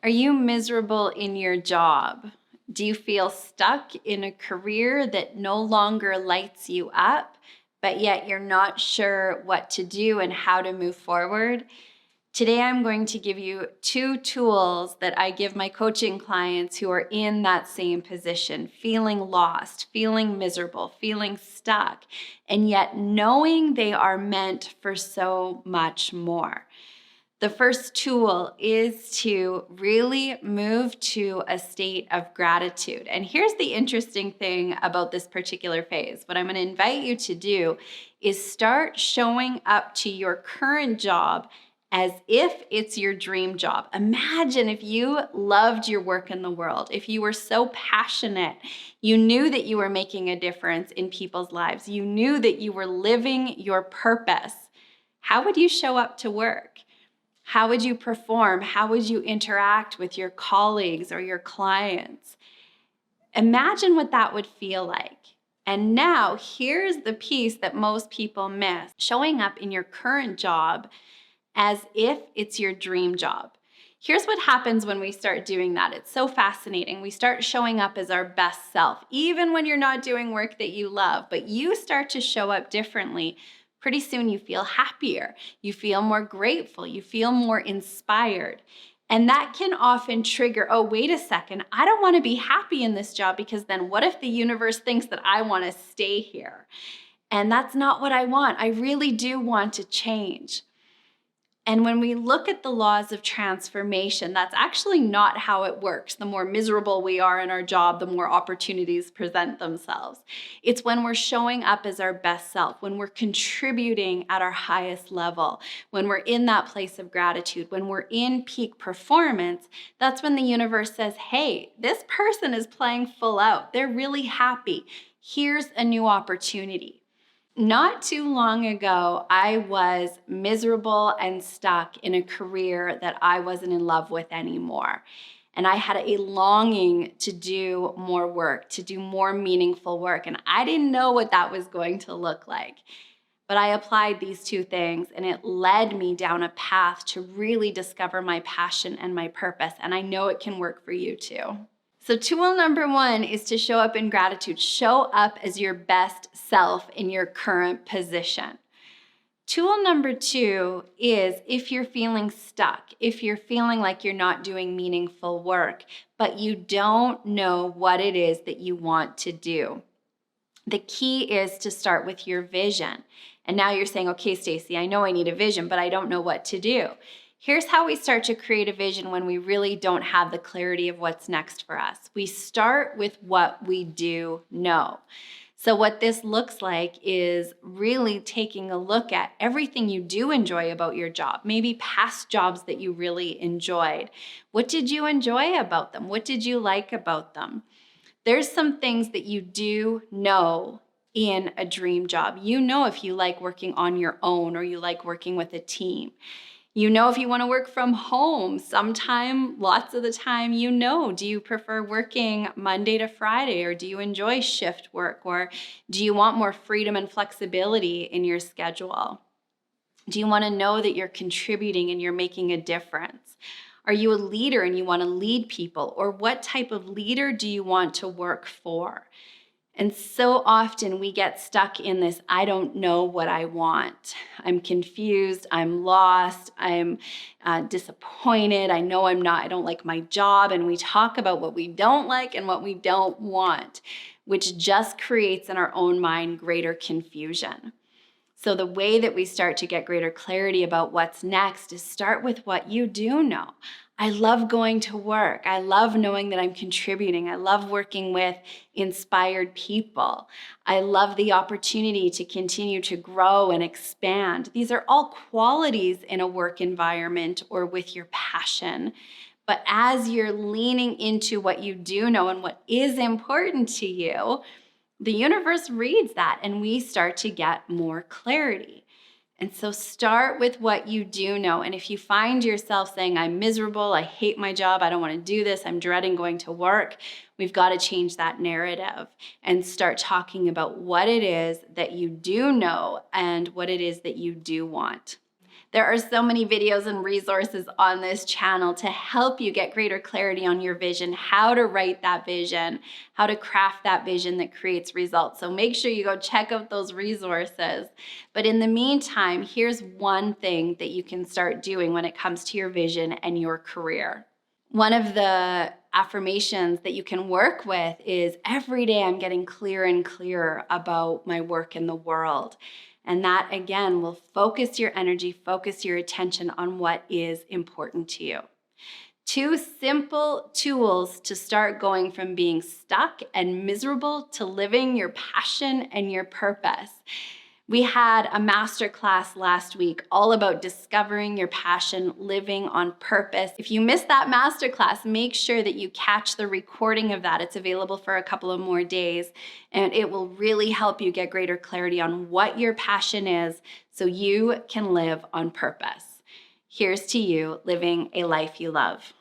Are you miserable in your job? Do you feel stuck in a career that no longer lights you up, but yet you're not sure what to do and how to move forward? Today, I'm going to give you 2 tools that I give my coaching clients who are in that same position, feeling lost, feeling miserable, feeling stuck, and yet knowing they are meant for so much more. The first tool is to really move to a state of gratitude. And here's the interesting thing about this particular phase. What I'm going to invite you to do is start showing up to your current job as if it's your dream job. Imagine if you loved your work in the world, if you were so passionate, you knew that you were making a difference in people's lives, you knew that you were living your purpose. How would you show up to work? How would you perform? How would you interact with your colleagues or your clients? Imagine what that would feel like. And now here's the piece that most people miss. Showing up in your current job as if it's your dream job. Here's what happens when we start doing that. It's so fascinating. We start showing up as our best self, even when you're not doing work that you love, but you start to show up differently. Pretty soon you feel happier, you feel more grateful, you feel more inspired. And that can often trigger, oh, wait a second, I don't want to be happy in this job because then what if the universe thinks that I want to stay here? And that's not what I want. I really do want to change. And when we look at the laws of transformation, that's actually not how it works. The more miserable we are in our job, the more opportunities present themselves. It's when we're showing up as our best self, when we're contributing at our highest level, when we're in that place of gratitude, when we're in peak performance, that's when the universe says, hey, this person is playing full out. They're really happy. Here's a new opportunity. Not too long ago, I was miserable and stuck in a career that I wasn't in love with anymore. And I had a longing to do more work, to do more meaningful work. And I didn't know what that was going to look like. But I applied these 2 things and it led me down a path to really discover my passion and my purpose. And I know it can work for you too. So tool number 1 is to show up in gratitude. Show up as your best self in your current position. Tool number 2 is if you're feeling stuck, if you're feeling like you're not doing meaningful work, but you don't know what it is that you want to do. The key is to start with your vision. And now you're saying, okay, Stacey, I know I need a vision, but I don't know what to do. Here's how we start to create a vision when we really don't have the clarity of what's next for us. We start with what we do know. So what this looks like is really taking a look at everything you do enjoy about your job, maybe past jobs that you really enjoyed. What did you enjoy about them? What did you like about them? There's some things that you do know in a dream job. You know if you like working on your own or you like working with a team. You know if you want to work from home. Sometime, lots of the time, you know. Do you prefer working Monday to Friday, or do you enjoy shift work, or do you want more freedom and flexibility in your schedule? Do you want to know that you're contributing and you're making a difference? Are you a leader and you want to lead people? Or what type of leader do you want to work for? And so often we get stuck in this, I don't know what I want. I'm confused, I'm lost, I'm disappointed, I know I don't like my job. And we talk about what we don't like and what we don't want, which just creates in our own mind greater confusion. So the way that we start to get greater clarity about what's next is start with what you do know. I love going to work. I love knowing that I'm contributing. I love working with inspired people. I love the opportunity to continue to grow and expand. These are all qualities in a work environment or with your passion. But as you're leaning into what you do know and what is important to you, the universe reads that and we start to get more clarity. And so start with what you do know. And if you find yourself saying, I'm miserable, I hate my job, I don't want to do this, I'm dreading going to work, we've got to change that narrative and start talking about what it is that you do know and what it is that you do want. There are so many videos and resources on this channel to help you get greater clarity on your vision, how to write that vision, how to craft that vision that creates results. So make sure you go check out those resources. But in the meantime, here's one thing that you can start doing when it comes to your vision and your career. One of the affirmations that you can work with is every day I'm getting clearer and clearer about my work in the world. And that, again, will focus your energy, focus your attention on what is important to you. 2 simple tools to start going from being stuck and miserable to living your passion and your purpose. We had a masterclass last week all about discovering your passion, living on purpose. If you missed that masterclass, make sure that you catch the recording of that. It's available for a couple of more days, and it will really help you get greater clarity on what your passion is so you can live on purpose. Here's to you living a life you love.